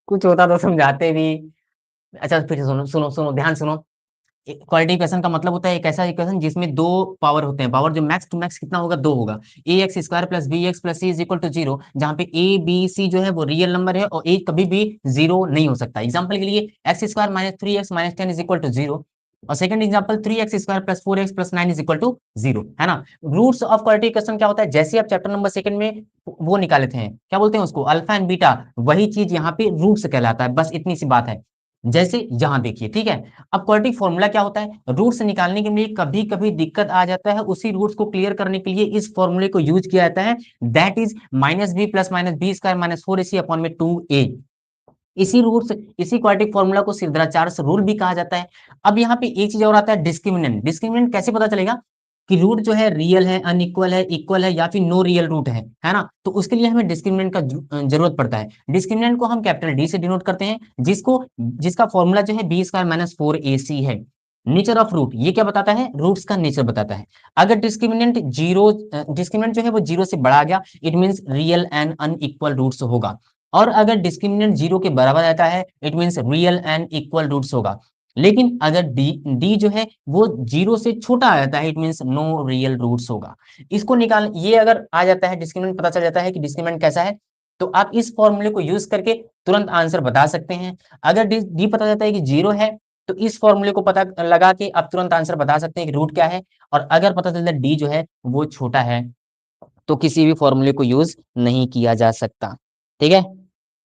कुछ होता तो समझाते भी। अच्छा फिर से सुनो सुनो सुनो, ध्यान सुनो। क्वालिटी इक्वेशन का मतलब होता है एक ऐसा इक्वेशन जिसमें दो पावर होते हैं, पावर जो मैक्स टू मैक्स कितना होगा, दो होगा। A x square plus b x plus c is equal to zero, जहाँ पे ए बी सी जो है वो रियल नंबर है और ए कभी भी जीरो नहीं हो सकता। एग्जाम्पल के लिए x square minus three x minus ten is equal to zero, और second example three x square plus four x plus nine is equal to zero, है ना। रूट्स ऑफ क्वालिटी इक्वेशन क्या होता है, जैसे आप चैप्टर नंबर सेकंड में वो निकाले थे, क्या बोलते हैं उसको, अल्फा एंड बीटा, वही चीज यहाँ पे रूट्स कहलाता है, बस इतनी सी बात है। जैसे यहाँ देखिए, ठीक है। अब क्वाड्रेटिक फॉर्मूला क्या होता है, रूट्स निकालने के लिए कभी कभी दिक्कत आ जाता है, उसी रूट्स को क्लियर करने के लिए इस फॉर्मूले को यूज किया जाता है, that is minus B plus minus B square minus four AC upon में टू ए। इसी रूट्स, इसी क्वाड्रेटिक फॉर्मूला को सिद्धाचार्य रूल भी कहा जाता है। अब यहाँ पे एक चीज और आता है, डिस्क्रिमिनेंट। डिस्क्रिमिनेंट कैसे पता चलेगा कि रूट जो है रियल है, अनइक्वल है, इक्वल है, या फिर नो रियल रूट है ना। तो उसके लिए हमें डिस्क्रिमिनेंट का जरूरत पड़ता है। डिस्क्रिमिनेंट को हम कैपिटल डी से डिनोट करते हैं, जिसको, जिसका फॉर्मूला जो है बी स्क्वायर माइनस फोर ए सी है। नेचर ऑफ रूट ये क्या बताता है, रूट्स का नेचर बताता है। अगर डिस्क्रिमिनेंट जीरो, डिस्क्रिमिनेंट जो है वो जीरो से बड़ा गया, it means real and unequal roots होगा। और अगर डिस्क्रिमिनेंट जीरो के बराबर आता है, it means real and equal roots होगा। लेकिन अगर डी जो है वो जीरो से छोटा आ जाता है, it means no real roots होगा। इसको निकाल, ये अगर आ जाता है डिस्क्रिमिनेंट, पता चल जाता है कि डिस्क्रिमिनेंट कैसा है, तो आप इस फॉर्मूले को यूज करके तुरंत आंसर बता सकते हैं। अगर डी पता चलता है कि जीरो है, तो इस फॉर्मूले को पता लगा के आप तुरंत आंसर बता सकते हैं कि रूट क्या है। और अगर पता चलता है डी जो है वो छोटा है, तो किसी भी फॉर्मूले को यूज नहीं किया जा सकता। ठीक है।